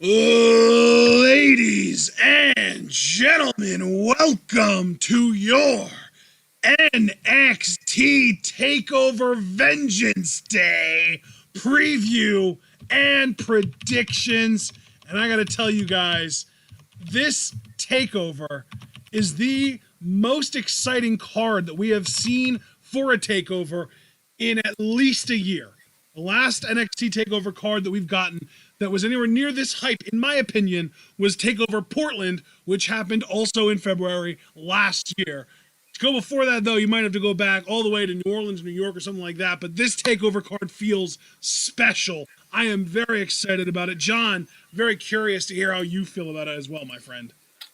Ladies and gentlemen, welcome to your NXT Takeover Vengeance Day preview and predictions. And I gotta tell you guys, this takeover is the most exciting card that we have seen for a takeover in at least a year. The last NXT takeover card that we've gotten that was anywhere near this hype, in my opinion, was Takeover Portland, which happened also in February last year. To go before that, though, you might have to go back all the way to New Orleans, New York, or something like that. But this takeover card feels special. I am very excited about it. John, very curious to hear how you feel about it as well, my friend.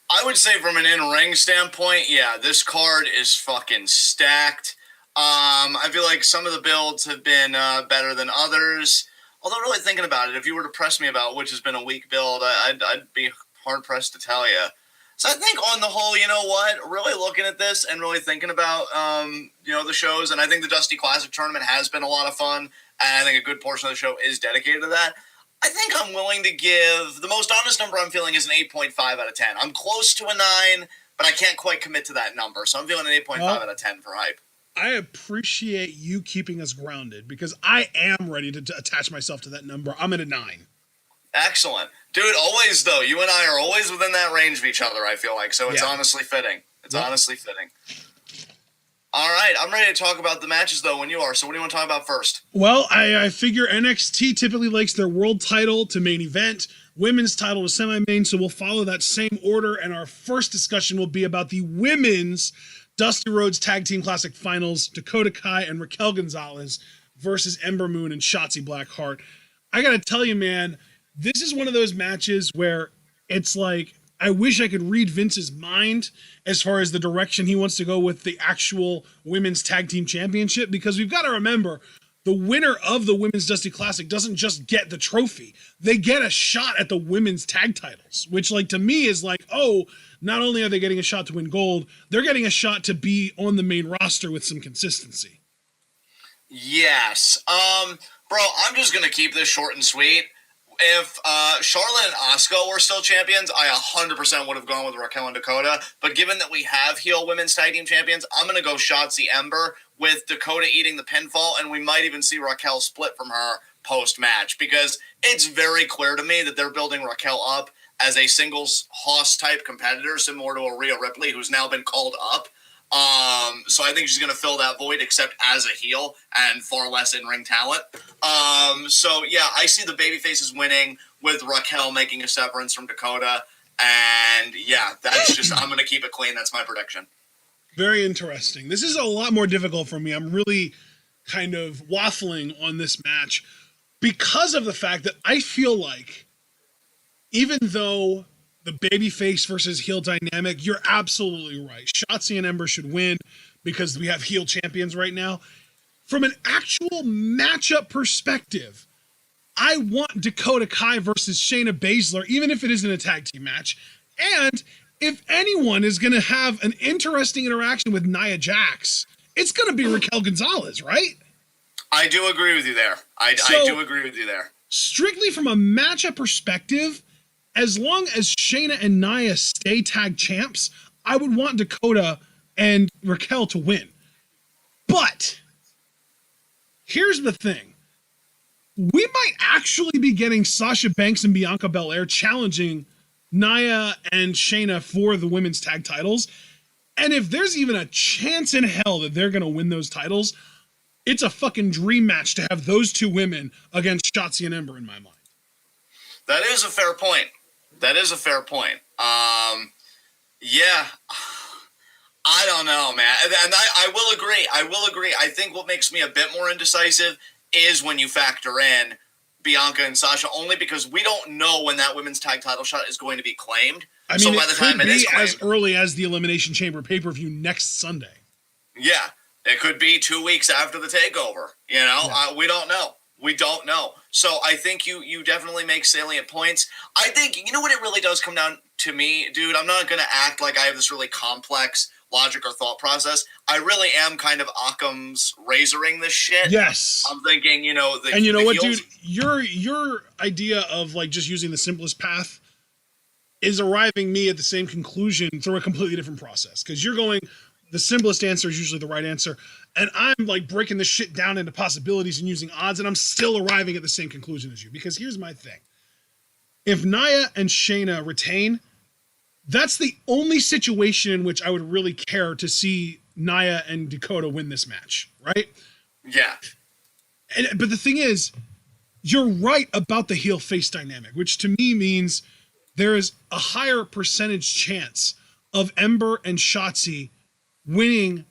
I would say from an in-ring standpoint, yeah, this card is fucking stacked. I feel like some of the builds have been better than others. Although really thinking about it, if you were to press me about which has been a weak build, I'd be hard-pressed to tell you. So I think on the whole, you know what, really looking at this and really thinking about, the shows, and I think the Dusty Classic tournament has been a lot of fun, and I think a good portion of the show is dedicated to that. I think I'm willing to give, the most honest number I'm feeling is an 8.5 out of 10. I'm close to a 9, but I can't quite commit to that number, so I'm feeling an 8.5 out of 10 for hype. I appreciate you keeping us grounded because I am ready to attach myself to that number. I'm at a 9. Excellent. Dude, always, though, you and I are always within that range of each other, I feel like, so it's honestly fitting. It's honestly fitting. All right, I'm ready to talk about the matches, though, when you are. So what do you want to talk about first? Well, I figure NXT typically likes their world title to main event, women's title to semi-main, so we'll follow that same order, and our first discussion will be about the women's Dusty Rhodes Tag Team Classic Finals, Dakota Kai and Raquel González versus Ember and Shotzi Blackheart. I gotta tell you, man, this is one of those matches where it's like, I wish I could read Vince's mind as far as the direction he wants to go with the actual Women's Tag Team Championship, because we've got to remember, the winner of the Women's Dusty Classic doesn't just get the trophy. They get a shot at the women's tag titles, which, like, to me is like, oh, not only are they getting a shot to win gold, they're getting a shot to be on the main roster with some consistency. Yes. Bro, I'm just going to keep this short and sweet. If Charlotte and Asuka were still champions, I 100% would have gone with Raquel and Dakota. But given that we have heel women's tag team champions, I'm going to go Shotzi Ember with Dakota eating the pinfall, and we might even see Raquel split from her post-match, because it's very clear to me that they're building Raquel up as a singles Hoss-type competitor, similar to a Rhea Ripley, who's now been called up. So I think she's going to fill that void, except as a heel and far less in-ring talent. So yeah, I see the babyfaces winning with Raquel making a severance from Dakota. And yeah, that's just, I'm going to keep it clean. That's my prediction. Very interesting. This is a lot more difficult for me. I'm really kind of waffling on this match because of the fact that I feel like even though the babyface versus heel dynamic, you're absolutely right. Shotzi and Ember should win because we have heel champions right now. From an actual matchup perspective, I want Dakota Kai versus Shayna Basler, even if it isn't a tag team match. And if anyone is going to have an interesting interaction with Nia Jax, it's going to be Raquel González, right? I do agree with you there. I do agree with you there. Strictly from a matchup perspective, as long as Shayna and Nia stay tag champs, I would want Dakota and Raquel to win. But here's the thing. We might actually be getting Sasha Banks and Bianca Belair challenging Nia and Shayna for the women's tag titles. And if there's even a chance in hell that they're going to win those titles, it's a fucking dream match to have those two women against Shotzi and Ember in my mind. That is a fair point. Yeah, I don't know, man. And I will agree. I think what makes me a bit more indecisive is when you factor in Bianca and Sasha, only because we don't know when that women's tag title shot is going to be claimed. I mean, so by the time it is claimed, as early as the Elimination Chamber pay-per-view next Sunday. Yeah, it could be 2 weeks after the takeover. You know, yeah. We don't know. So I think you definitely make salient points. I think, you know what it really does come down to me, dude? I'm not going to act like I have this really complex logic or thought process. I really am kind of Occam's razoring this shit. Yes. I'm thinking, you know, and you know what, dude? Your idea of like just using the simplest path is arriving me at the same conclusion through a completely different process. Because you're going, the simplest answer is usually the right answer. And I'm like breaking this shit down into possibilities and using odds, and I'm still arriving at the same conclusion as you. Because here's my thing. If Nia and Shayna retain, that's the only situation in which I would really care to see Nia and Dakota win this match, right? Yeah. But the thing is, you're right about the heel-face dynamic, which to me means there is a higher percentage chance of Ember and Shotzi winning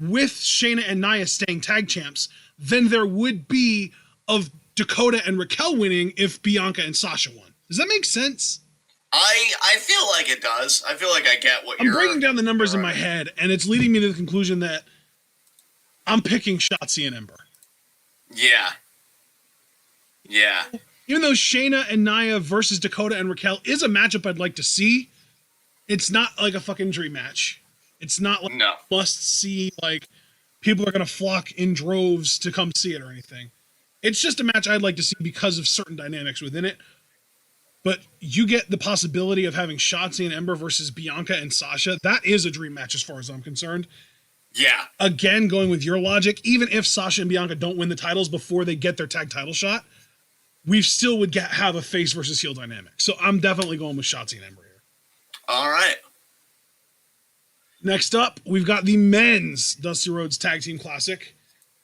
with Shayna and Nia staying tag champs than there would be of Dakota and Raquel winning if Bianca and Sasha won. Does that make sense? I feel like it does. I feel like I get what I'm breaking down the numbers in my head, and it's leading me to the conclusion that I'm picking Shotzi and Ember. Yeah. Yeah. Even though Shayna and Nia versus Dakota and Raquel is a matchup I'd like to see, it's not like a fucking dream match. It's not like must see, like people are going to flock in droves to come see it or anything. It's just a match I'd like to see because of certain dynamics within it. But you get the possibility of having Shotzi and Ember versus Bianca and Sasha. That is a dream match as far as I'm concerned. Yeah. Again, going with your logic, even if Sasha and Bianca don't win the titles before they get their tag title shot, we still would have a face versus heel dynamic. So I'm definitely going with Shotzi and Ember here. All right. Next up, we've got the men's Dusty Rhodes Tag Team Classic.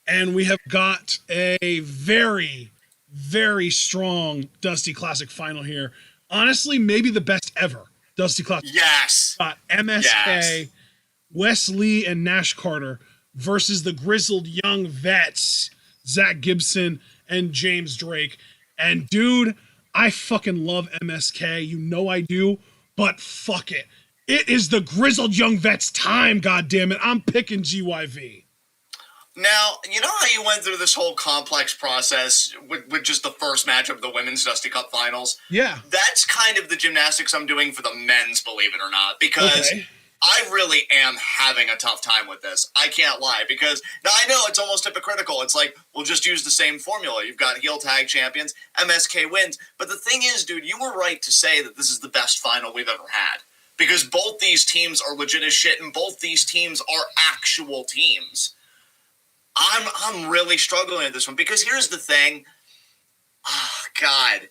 And we have got a very, very strong Dusty Classic final here. Honestly, maybe the best ever Dusty Classic. Yes. Got MSK, Wes Lee, and Nash Carter versus the Grizzled Young Vets, Zach Gibson and James Drake. And dude, I fucking love MSK. You know I do, but fuck it. It is the Grizzled Young Vets time, goddammit. I'm picking GYV. Now, you know how you went through this whole complex process with just the first match of the Women's Dusty Cup Finals? Yeah. That's kind of the gymnastics I'm doing for the men's, believe it or not, because I really am having a tough time with this. I can't lie, because now I know it's almost hypocritical. It's like, we'll just use the same formula. You've got heel tag champions, MSK wins. But the thing is, dude, you were right to say that this is the best final we've ever had. Because both these teams are legit as shit, and both these teams are actual teams. I'm really struggling with this one, because here's the thing. Oh, God.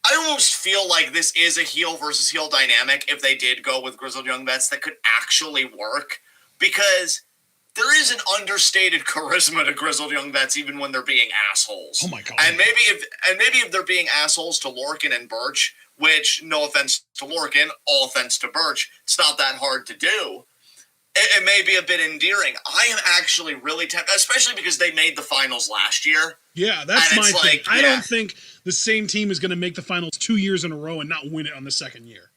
I almost feel like this is a heel versus heel dynamic if they did go with Grizzled Young Vets that could actually work, because there is an understated charisma to Grizzled Young Vets even when they're being assholes. Oh my God. And maybe if they're being assholes to Lorcan and Birch, which, no offense to Lorcan, all offense to Birch, it's not that hard to do. It may be a bit endearing. I am actually really tempted, especially because they made the finals last year. Yeah, that's my thing. I don't think the same team is going to make the finals 2 years in a row and not win it on the second year.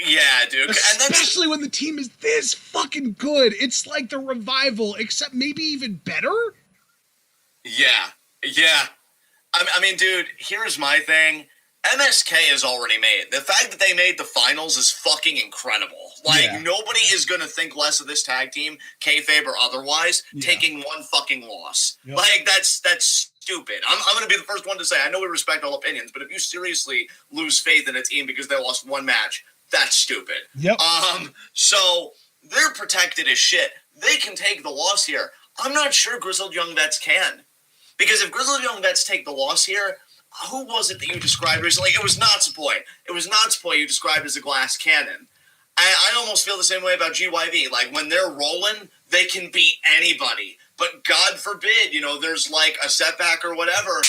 Yeah, dude. Especially when the team is this fucking good. It's like the Revival, except maybe even better. Yeah. I mean, dude, here's my thing. MSK is already made. The fact that they made the finals is fucking incredible. Like, nobody is going to think less of this tag team, kayfabe or otherwise, taking one fucking loss. Yep. Like, that's stupid. I'm going to be the first one to say, I know we respect all opinions, but if you seriously lose faith in a team because they lost one match, that's stupid. Yep. So, they're protected as shit. They can take the loss here. I'm not sure Grizzled Young Vets can. Because if Grizzled Young Vets take the loss here, who was it that you described recently? It was Natsupoi. It was Natsupoi you described as a glass cannon. I almost feel the same way about GYV. Like, when they're rolling, they can beat anybody. But God forbid, there's like a setback or whatever,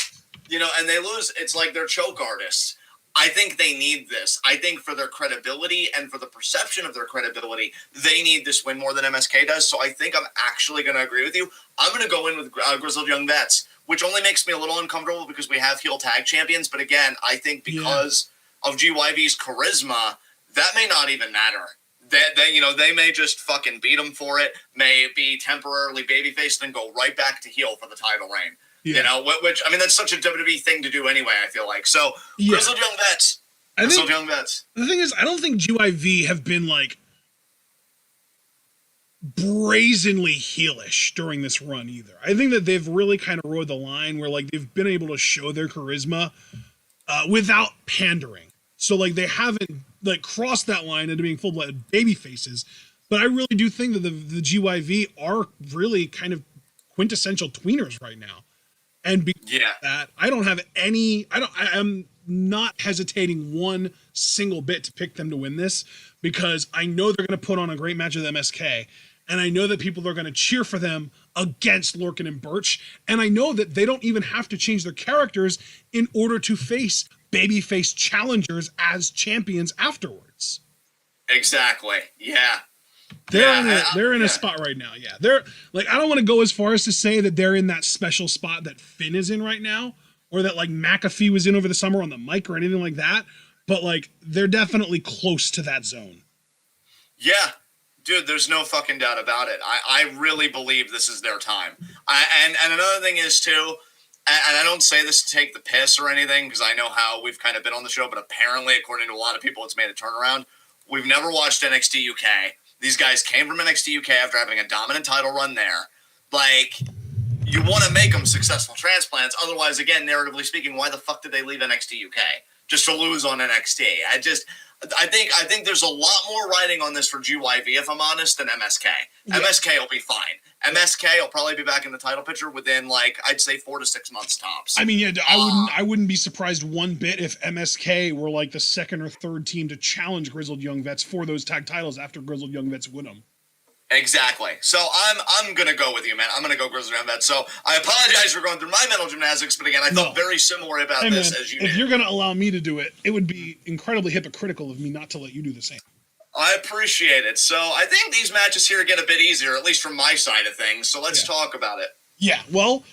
and they lose. It's like they're choke artists. I think they need this. I think for their credibility and for the perception of their credibility, they need this win more than MSK does. So I think I'm actually going to agree with you. I'm going to go in with Grizzled Young Vets, which only makes me a little uncomfortable because we have heel tag champions. But again, I think because of GYV's charisma, that may not even matter. They may just fucking beat them for it, may be temporarily babyface, then go right back to heel for the title reign. Yeah. Which, I mean, that's such a WWE thing to do anyway, I feel like. So, Grizzled Young Vets. Grizzled Young Vets. The thing is, I don't think GYV have been, like, brazenly heelish during this run either. I think that they've really kind of rode the line where like they've been able to show their charisma without pandering. So like they haven't like crossed that line into being full-blooded baby faces. But I really do think that the GYV are really kind of quintessential tweeners right now. And because of that, I don't have any, I'm not hesitating one single bit to pick them to win this, because I know they're going to put on a great match with MSK. And I know that people are going to cheer for them against Lorcan and Birch. And I know that they don't even have to change their characters in order to face babyface challengers as champions afterwards. Exactly. Yeah. They're in a spot right now. Yeah. They're like, I don't want to go as far as to say that they're in that special spot that Finn is in right now, or that like McAfee was in over the summer on the mic or anything like that. But like, they're definitely close to that zone. Yeah. Dude, there's no fucking doubt about it. I really believe this is their time. And another thing is, too, and I don't say this to take the piss or anything, because I know how we've kind of been on the show, but apparently, according to a lot of people, it's made a turnaround. We've never watched NXT UK. These guys came from NXT UK after having a dominant title run there. Like, you want to make them successful transplants. Otherwise, again, narratively speaking, why the fuck did they leave NXT UK? Just to lose on NXT. I think there's a lot more writing on this for GYV, if I'm honest, than MSK. Yeah. MSK will be fine. MSK will probably be back in the title picture within, like, I'd say 4 to 6 months tops. I mean, yeah, I wouldn't be surprised one bit if MSK were like the second or third team to challenge Grizzled Young Vets for those tag titles after Grizzled Young Vets win them. Exactly. So I'm gonna go with you, man. I'm gonna go Grizzled Young Vets. So I apologize for going through my mental gymnastics, but again, I felt very similar about this as you did. If you're gonna allow me to do it, it would be incredibly hypocritical of me not to let you do the same. I appreciate it. So I think these matches here get a bit easier, at least from my side of things. So let's talk about it. Yeah, well,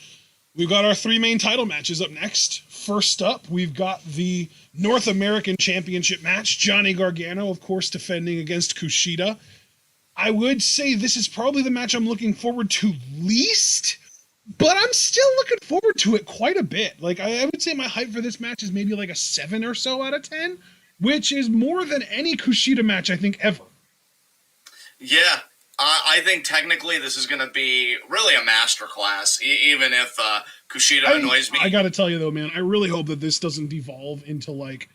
we've got our 3 main title matches up next. First up, we've got the North American Championship match. Johnny Gargano, of course, defending against Kushida. I would say this is probably the match I'm looking forward to least, but I'm still looking forward to it quite a bit. Like, I would say my hype for this match is maybe like a 7 or so out of 10. Which is more than any Kushida match, I think, ever. Yeah, I think technically this is going to be really a masterclass, even if Kushida annoys me. I got to tell you, though, man, I really hope that this doesn't devolve into, like,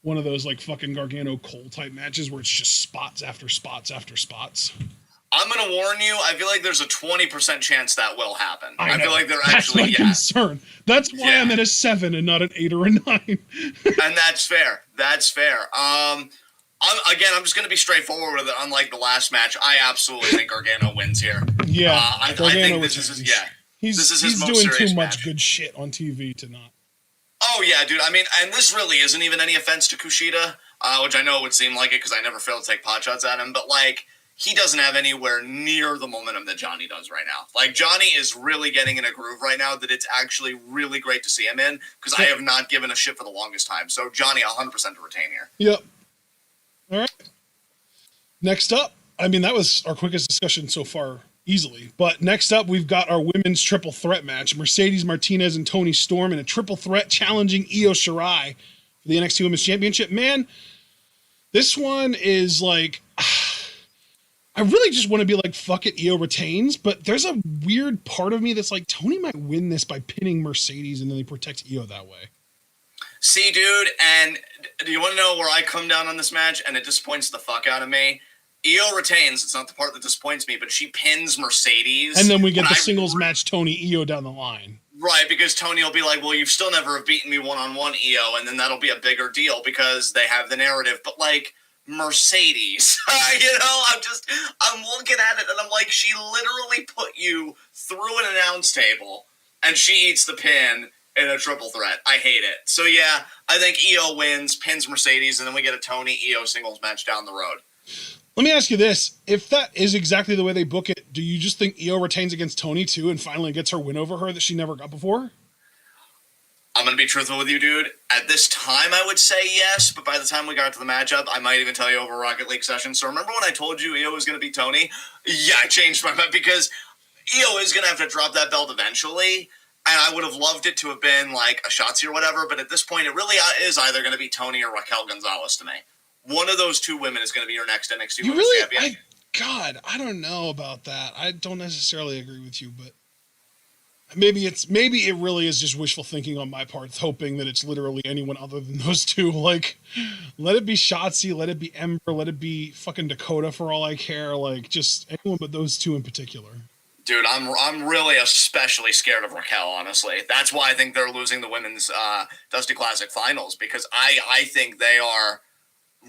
one of those, like, fucking Gargano-Cole type matches where it's just spots after spots after spots. I'm going to warn you, I feel like there's a 20% chance that will happen. I feel like That's my concern. That's why I'm at a 7 and not an 8 or a 9. And that's fair. That's fair. I'm just going to be straightforward with it. Unlike the last match, I absolutely think Gargano wins here. Yeah, I think this is his most doing serious too much match. good shit on TV to not. Oh, yeah, dude. I mean, and this really isn't even any offense to Kushida, which I know would seem like it because I never fail to take pot shots at him, but, like, he doesn't have anywhere near the momentum that Johnny does right now. Like, Johnny is really getting in a groove right now that it's actually really great to see him in, because I have not given a shit for the longest time. So, Johnny, 100% to retain here. Yep. All right. Next up, I mean, that was our quickest discussion so far, easily. But next up, we've got our women's triple threat match. Mercedes Martinez and Toni Storm in a triple threat challenging Io Shirai for the NXT Women's Championship. Man, this one is like... I really just want to be like, fuck it, Io retains, but there's a weird part of me that's like, Toni might win this by pinning Mercedes and then they protect Io that way. See, dude, and do you want to know where I come down on this match? And it disappoints the fuck out of me. Io retains. It's not the part that disappoints me, but she pins Mercedes. And then we get the singles match Toni-Io down the line. Right, because Toni will be like, well, you've still never have beaten me one-on-one, Io, and then that'll be a bigger deal because they have the narrative. But, like, Mercedes, I'm looking at it and I'm like, she literally put you through an announce table and she eats the pin in a triple threat. I hate it. So yeah, I think Io wins, pins Mercedes, and then we get a Toni-Io singles match down the road. Let me ask you this. If that is exactly the way they book it, do you just think Io retains against Toni too and finally gets her win over her that she never got before? I'm going to be truthful with you, dude. At this time, I would say yes, but by the time we got to the matchup, I might even tell you over Rocket League session. So remember when I told you Io was going to beat Toni? Yeah, I changed my mind because Io is going to have to drop that belt eventually, and I would have loved it to have been like a Shotzi or whatever, but at this point, it really is either going to be Toni or Raquel González to me. One of those two women is going to be your next NXT Women's Champion. God, I don't know about that. I don't necessarily agree with you, but maybe it really is just wishful thinking on my part, hoping that it's literally anyone other than those two. Like, let it be Shotzi, let it be Ember, let it be fucking Dakota for all I care. Like, just anyone but those two in particular. Dude, I'm really especially scared of Raquel, honestly. That's why I think they're losing the women's Dusty Classic finals, because I think they are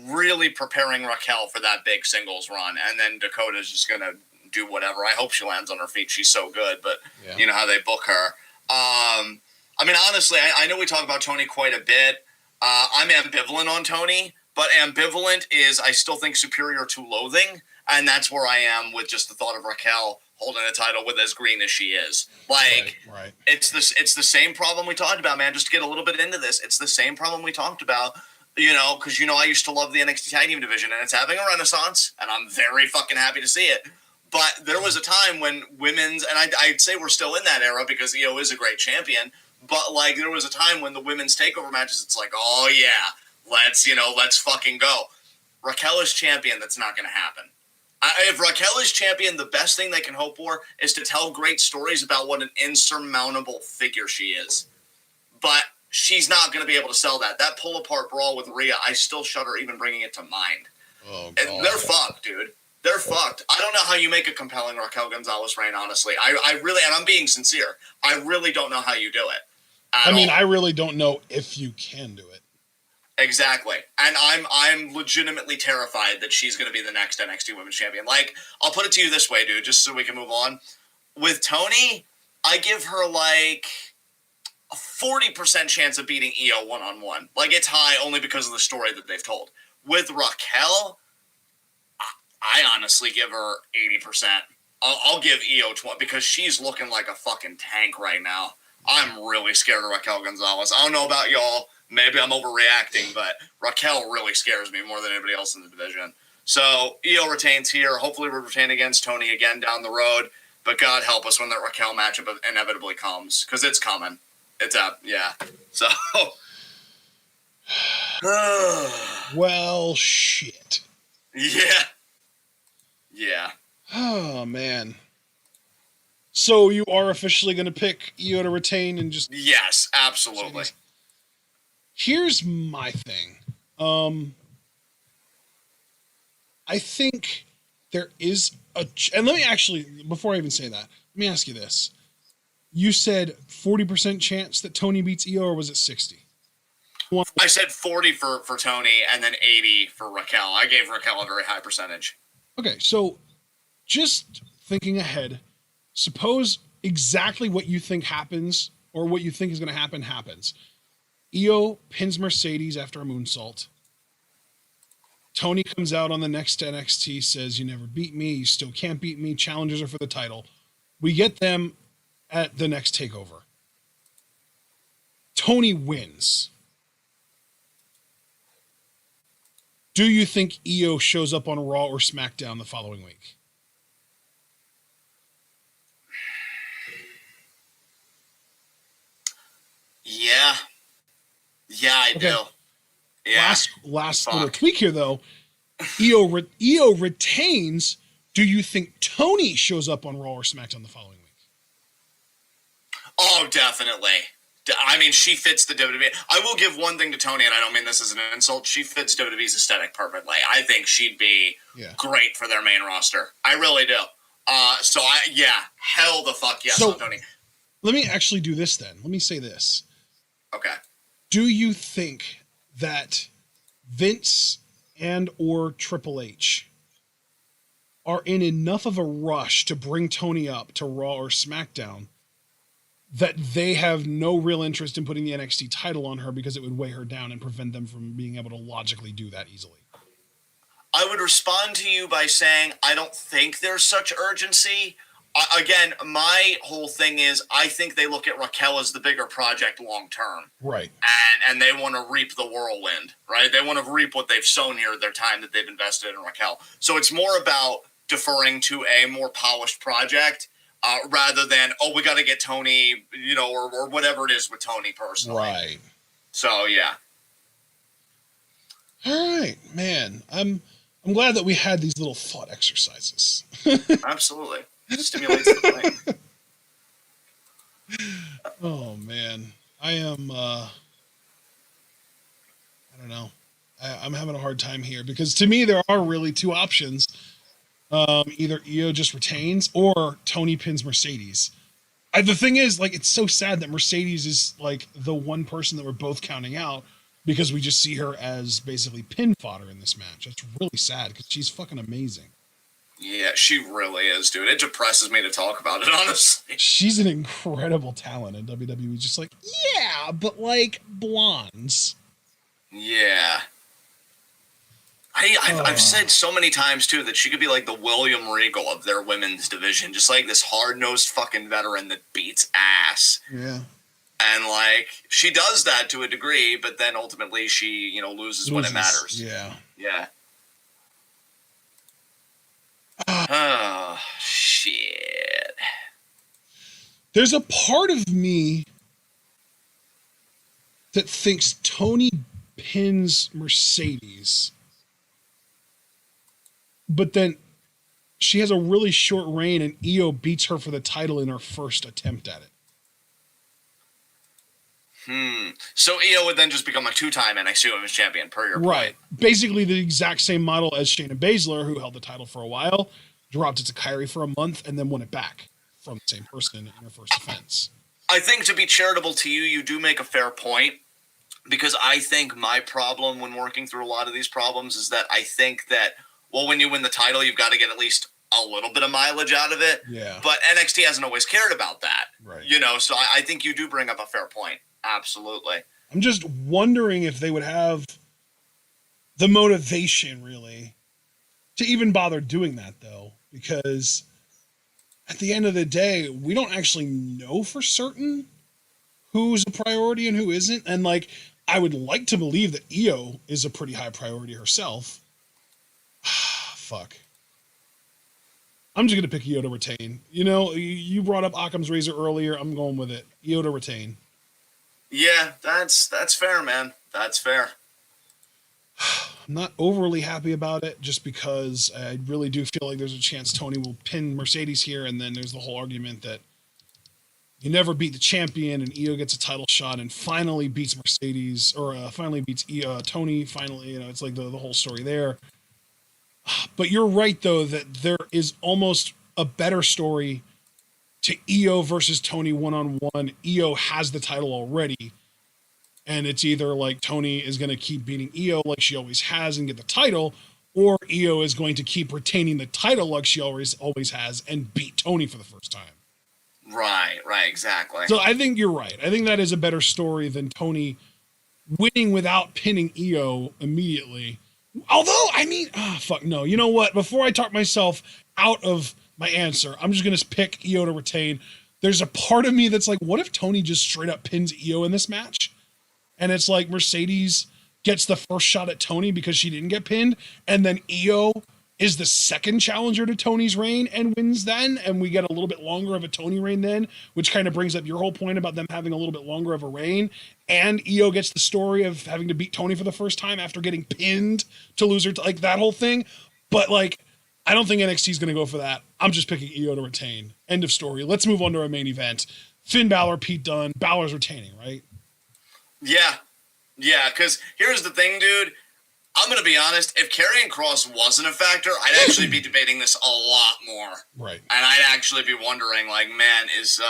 really preparing Raquel for that big singles run, and then Dakota's just going to do whatever. I hope she lands on her feet. She's so good, but you know how they book her. I mean, honestly, I know we talk about Toni quite a bit. I'm ambivalent on Toni, but ambivalent is I still think superior to loathing, and that's where I am with just the thought of Raquel holding a title with as green as she is. Like, right. It's the same problem we talked about, man. Just to get a little bit into this, it's the same problem we talked about, you know, because, you know, I used to love the NXT Tag Team division, and it's having a renaissance, and I'm very fucking happy to see it. But there was a time when women's, and I'd say we're still in that era because Io is a great champion, but, like, there was a time when the women's takeover matches, it's like, oh, yeah, let's fucking go. Raquel is champion, that's not going to happen. If Raquel is champion, the best thing they can hope for is to tell great stories about what an insurmountable figure she is. But she's not going to be able to sell that. That pull-apart brawl with Rhea, I still shudder even bringing it to mind. Oh, God. They're fucked, dude. They're fucked. I don't know how you make a compelling Raquel Gonzalez reign, honestly. I really, and I'm being sincere, I really don't know how you do it. I really don't know if you can do it. Exactly. And I'm legitimately terrified that she's going to be the next NXT Women's Champion. Like, I'll put it to you this way, dude, just so we can move on. With Toni, I give her, like, a 40% chance of beating Io one-on-one. Like, it's high only because of the story that they've told. With Raquel, I honestly give her 80%. I'll give Io 20 because she's looking like a fucking tank right now. I'm really scared of Raquel Gonzalez. I don't know about y'all. Maybe I'm overreacting, but Raquel really scares me more than anybody else in the division. So Io retains here. Hopefully we'll retain against Toni again down the road. But God help us when that Raquel matchup inevitably comes, because it's coming. It's up, yeah. So, well, shit. Yeah. Oh, man. So you are officially going to pick Io to retain and just... Yes, absolutely. Here's my thing. I think there is a... And let me actually, before I even say that, let me ask you this. You said 40% chance that Toni beats Io, or was it 60? I said 40 for Toni and then 80 for Raquel. I gave Raquel a very high percentage. Okay, so just thinking ahead, suppose exactly what you think happens, or what you think is going to happen, happens. Io pins Mercedes after a moonsault. Toni comes out on the next NXT, says, you never beat me, you still can't beat me, challenges her for the title. We get them at the next takeover. Toni wins. Do you think Io shows up on Raw or SmackDown the following week? Yeah. Yeah, I do. Yeah. Last little tweak here, though. Io retains. Do you think Toni shows up on Raw or SmackDown the following week? Oh, definitely. I mean, she fits the WWE. I will give one thing to Toni, and I don't mean this as an insult. She fits WWE's aesthetic perfectly. I think she'd be great for their main roster. I really do. Hell the fuck yes on Toni. Let me actually do this then. Let me say this. Okay. Do you think that Vince and or Triple H are in enough of a rush to bring Toni up to Raw or SmackDown that they have no real interest in putting the NXT title on her because it would weigh her down and prevent them from being able to logically do that easily? I would respond to you by saying I don't think there's such urgency. Again, my whole thing is I think they look at Raquel as the bigger project long term. Right. And they want to reap the whirlwind, right? They want to reap what they've sown here, their time that they've invested in Raquel. So it's more about deferring to a more polished project rather than, we got to get Toni, or whatever it is with Toni personally. Right. So, yeah. All right, man. I'm I'm glad that we had these little thought exercises. Absolutely. It stimulates the brain. Oh man, I am. I don't know. I'm having a hard time here because to me there are really two options. Either Io just retains or Toni pins Mercedes. The thing is, like, it's so sad that Mercedes is like the one person that we're both counting out because we just see her as basically pin fodder in this match. That's really sad because she's fucking amazing. Yeah, she really is, dude. It depresses me to talk about it, honestly. She's an incredible talent in WWE. Just like, yeah, but like blondes. Yeah. I've said so many times, too, that she could be like the William Regal of their women's division. Just like this hard-nosed fucking veteran that beats ass. Yeah. And, like, she does that to a degree, but then ultimately she, loses when it matters. Yeah. Yeah. Oh, shit. There's a part of me that thinks Toni pins Mercedes, but then she has a really short reign and Io beats her for the title in her first attempt at it. So Io would then just become a two-time NXT Women's Champion per your Right. Basically the exact same model as Shayna Basler, who held the title for a while, dropped it to Kyrie for a month, and then won it back from the same person in her first defense. I think to be charitable to you, you do make a fair point, because I think my problem when working through a lot of these problems is that I think that, well, when you win the title, you've got to get at least a little bit of mileage out of it. Yeah. But NXT hasn't always cared about that. Right. So I think you do bring up a fair point. Absolutely. I'm just wondering if they would have the motivation, really, to even bother doing that, though, because at the end of the day, we don't actually know for certain who's a priority and who isn't. And, like, I would like to believe that Io is a pretty high priority herself. Fuck. I'm just going to pick Io to retain. You brought up Occam's razor earlier. I'm going with it. Io to retain. Yeah, that's fair, man. That's fair. I'm not overly happy about it just because I really do feel like there's a chance Toni will pin Mercedes here, and then there's the whole argument that you never beat the champion and Io gets a title shot and finally beats Mercedes, or finally beats Toni, finally, it's like the whole story there. But you're right, though, that there is almost a better story to Io versus Toni one-on-one. Io has the title already, and it's either like Toni is going to keep beating Io like she always has and get the title, or Io is going to keep retaining the title like she always has and beat Toni for the first time. Right, exactly. So I think you're right. I think that is a better story than Toni winning without pinning Io immediately. Although, fuck no. You know what? Before I talk myself out of my answer, I'm just going to pick Io to retain. There's a part of me that's like, what if Toni just straight up pins Io in this match? And it's like Mercedes gets the first shot at Toni because she didn't get pinned, and then Io is the second challenger to Toni's reign and wins then, and we get a little bit longer of a Toni reign then, which kind of brings up your whole point about them having a little bit longer of a reign, and Io gets the story of having to beat Toni for the first time after getting pinned to lose her, like that whole thing. But like, I don't think NXT is going to go for that. I'm just picking Io to retain. End of story. Let's move on to our main event. Finn Balor, Pete Dunne. Balor's retaining, right? Yeah, because here's the thing, dude. I'm going to be honest. If Karrion Kross wasn't a factor, I'd actually be debating this a lot more. Right. And I'd actually be wondering, like, man, is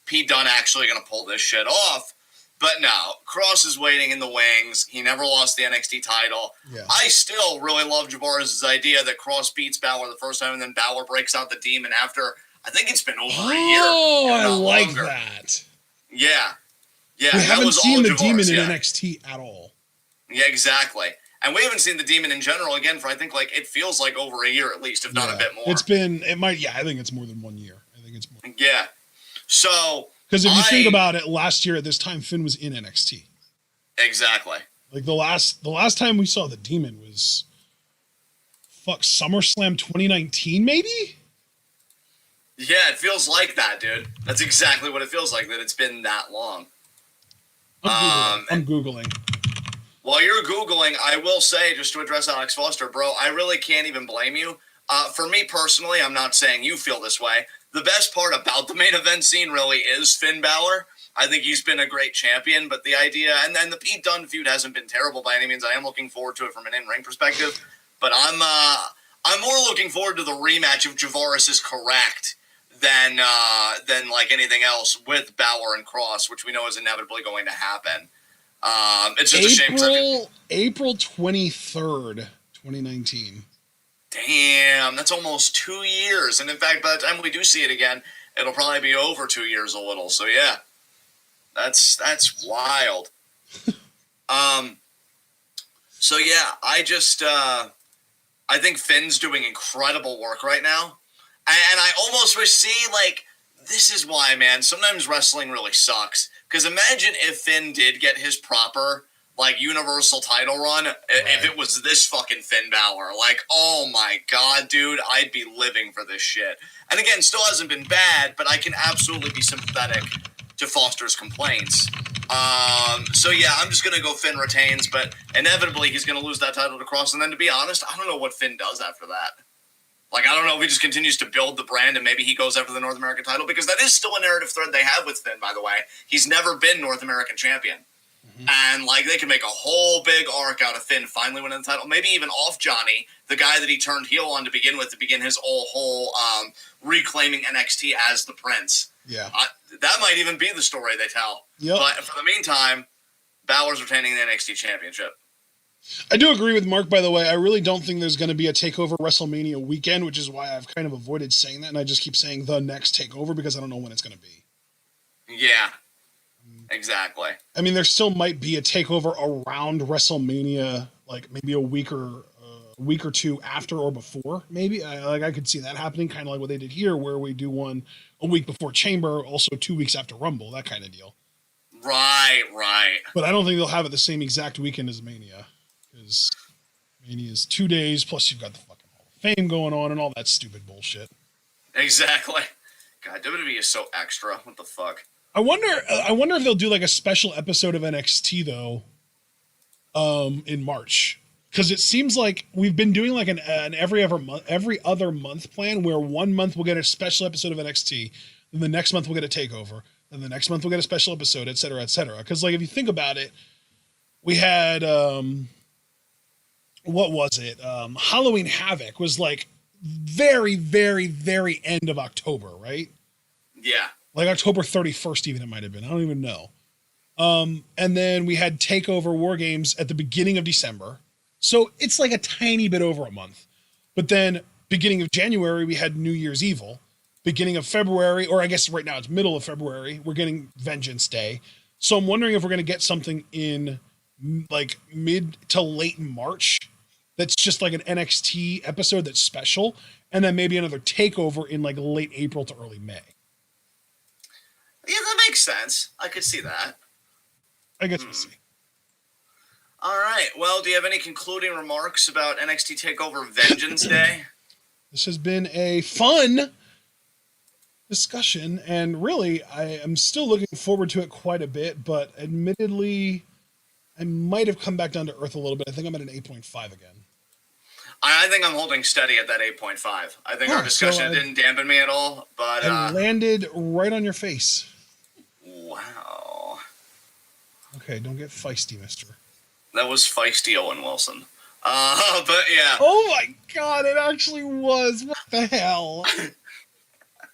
Pete Dunne actually going to pull this shit off? But no, Kross is waiting in the wings. He never lost the NXT title. Yeah. I still really love Javaris' idea that Kross beats Balor the first time and then Balor breaks out the demon after, I think it's been over a year. Oh, I like that. Yeah. We haven't seen the demon in NXT at all. Yeah, exactly. And we haven't seen the demon in general, again, for I think, like, it feels like over a year at least, if not a bit more. I think it's more than 1 year. I think it's more. Yeah. So. Because if you think about it, last year at this time, Finn was in NXT. Exactly. Like the last time we saw the demon was SummerSlam 2019, maybe? Yeah, it feels like that, dude. That's exactly what it feels like, that it's been that long. I'm Googling. While you're Googling, I will say, just to address Alex Foster, bro, I really can't even blame you. For me personally, I'm not saying you feel this way. The best part about the main event scene really is Finn Balor. I think he's been a great champion, but the idea, and then the Pete Dunne feud hasn't been terrible by any means. I am looking forward to it from an in-ring perspective, but I'm more looking forward to the rematch if Javaris is correct than like anything else with Balor and Cross, which we know is inevitably going to happen. It's just a shame. April 23rd, 2019. Damn, that's almost 2 years. And in fact, by the time we do see it again, it'll probably be over 2 years a little. So yeah, that's wild. So yeah, I think Finn's doing incredible work right now. And I almost wish, this is why, man, sometimes wrestling really sucks. Because imagine if Finn did get his proper, Universal title run, right, if it was this fucking Finn Balor. Oh my God, dude, I'd be living for this shit. And again, still hasn't been bad, but I can absolutely be sympathetic to Foster's complaints. So yeah, I'm just going to go Finn retains, but inevitably he's going to lose that title to Cross. And then to be honest, I don't know what Finn does after that. I don't know if he just continues to build the brand and maybe he goes after the North American title, because that is still a narrative thread they have with Finn, by the way. He's never been North American champion. Mm-hmm. And, they can make a whole big arc out of Finn finally winning the title. Maybe even off Johnny, the guy that he turned heel on to begin with, to begin his whole reclaiming NXT as the Prince. Yeah. That might even be the story they tell. Yep. But for the meantime, Balor's retaining the NXT championship. I do agree with Mark, by the way. I really don't think there's going to be a TakeOver WrestleMania weekend, which is why I've kind of avoided saying that, and I just keep saying the next TakeOver because I don't know when it's going to be. Yeah, exactly. I mean, there still might be a TakeOver around WrestleMania, maybe a week or two after or before, maybe. I could see that happening, kind of like what they did here, where we do one a week before Chamber, also 2 weeks after Rumble, that kind of deal. Right. But I don't think they'll have it the same exact weekend as Mania. Because Mania is 2 days, plus you've got the fucking Hall of Fame going on and all that stupid bullshit. Exactly. God, WWE is so extra. What the fuck? I wonder if they'll do a special episode of NXT though, in March, because it seems like we've been doing an every other month plan, where 1 month we'll get a special episode of NXT, then the next month we'll get a TakeOver, then the next month we'll get a special episode, et cetera, et cetera. Because if you think about it, we had what was it? Halloween Havoc was very, very, very end of October, right? Yeah. October 31st even, it might have been. I don't even know. And then we had TakeOver War Games at the beginning of December. So it's a tiny bit over a month. But then beginning of January, we had New Year's Evil. Beginning of February, or I guess right now it's middle of February, we're getting Vengeance Day. So I'm wondering if we're going to get something in mid to late March that's just an NXT episode that's special, and then maybe another TakeOver in late April to early May. Yeah, that makes sense. I could see that. I guess we'll see. All right. Well, do you have any concluding remarks about NXT TakeOver Vengeance Day? This has been a fun discussion, and really, I am still looking forward to it quite a bit, but admittedly, I might have come back down to earth a little bit. I think I'm at an 8.5 again. I think I'm holding steady at that 8.5. I think our discussion didn't dampen me at all, but I landed right on your face. Wow. Okay, don't get feisty, mister. That was feisty Owen Wilson. But yeah. Oh my God, it actually was. What the hell?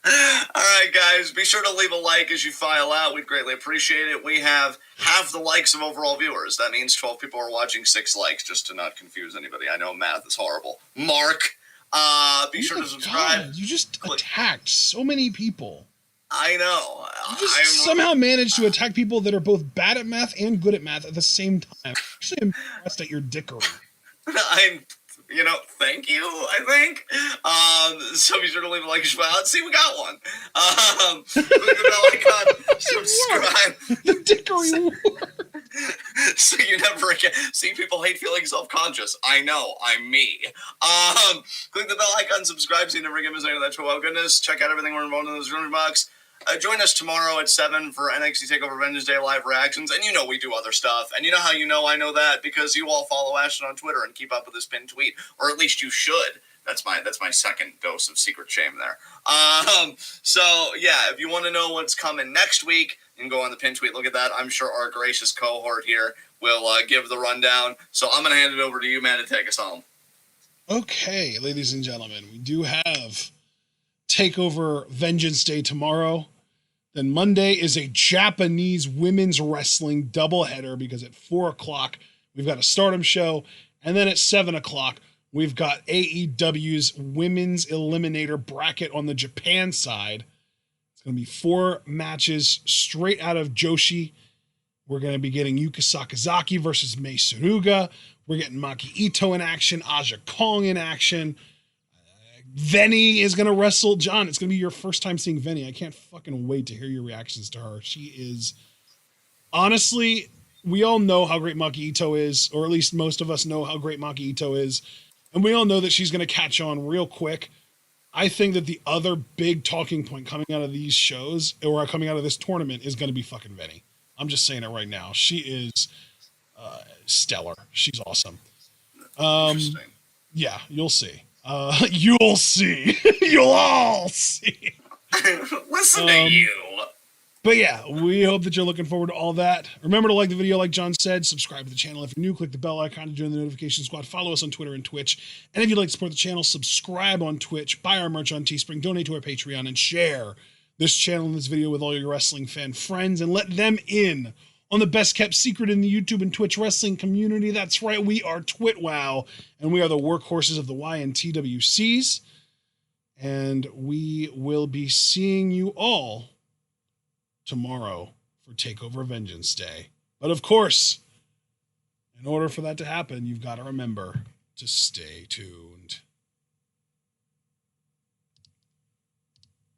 All right, guys, be sure to leave a like as you file out. We'd greatly appreciate it. We have half the likes of overall viewers. That means 12 people are watching, 6 likes, just to not confuse anybody. I know math is horrible. Mark, be sure to subscribe. God, you just attacked so many people. I know. You just somehow managed to attack people that are both bad at math and good at math at the same time. I'm actually impressed at your dickery. Thank you, I think. So be sure to leave a like and subscribe. See, we got one. Click the bell icon, subscribe. The dickery war. So you never again. See, people hate feeling self-conscious. I know, I'm me. Click the bell icon, subscribe so you never again miss any of that 12 goodness. Check out everything we're involved in those room box. Join us tomorrow at 7 for NXT Takeover Vengeance Day live reactions. And you know we do other stuff. And you know how you know I know that? Because you all follow Ashton on Twitter and keep up with his pinned tweet. Or at least you should. That's my second dose of secret shame there. So, yeah, if you want to know what's coming next week, you can go on the pin tweet. Look at that. I'm sure our gracious cohort here will give the rundown. So I'm going to hand it over to you, man, to take us home. Okay, ladies and gentlemen, we do have Takeover Vengeance Day tomorrow. Then Monday is a Japanese women's wrestling doubleheader because at 4 o'clock, we've got a Stardom show. And then at 7 o'clock, we've got AEW's Women's Eliminator bracket on the Japan side. It's going to be 4 matches straight out of Joshi. We're going to be getting Yuka Sakazaki versus Mei Suruga. We're getting Maki Ito in action, Aja Kong in action. Venny is going to wrestle. John, it's going to be your first time seeing Venny. I can't fucking wait to hear your reactions to her. She is... Honestly, we all know how great Maki Ito is, or at least most of us know how great Maki Ito is. And we all know that she's going to catch on real quick. I think that the other big talking point coming out of these shows, or coming out of this tournament, is going to be fucking Venny. I'm just saying it right now. She is stellar. She's awesome. Interesting. Yeah, you'll see. You'll see. You'll all see. Listen to you. But yeah, we hope that you're looking forward to all that. Remember to like the video, like John said. Subscribe to the channel if you're new. Click the bell icon to join the notification squad. Follow us on Twitter and Twitch. And if you'd like to support the channel, subscribe on Twitch, buy our merch on Teespring, donate to our Patreon, and share this channel and this video with all your wrestling fan friends, and let them in on the best kept secret in the YouTube and Twitch wrestling community. That's right, we are TwitWow, and we are the workhorses of the Y and TWCs. And we will be seeing you all tomorrow for Takeover Vengeance Day. But of course, in order for that to happen, you've got to remember to stay tuned.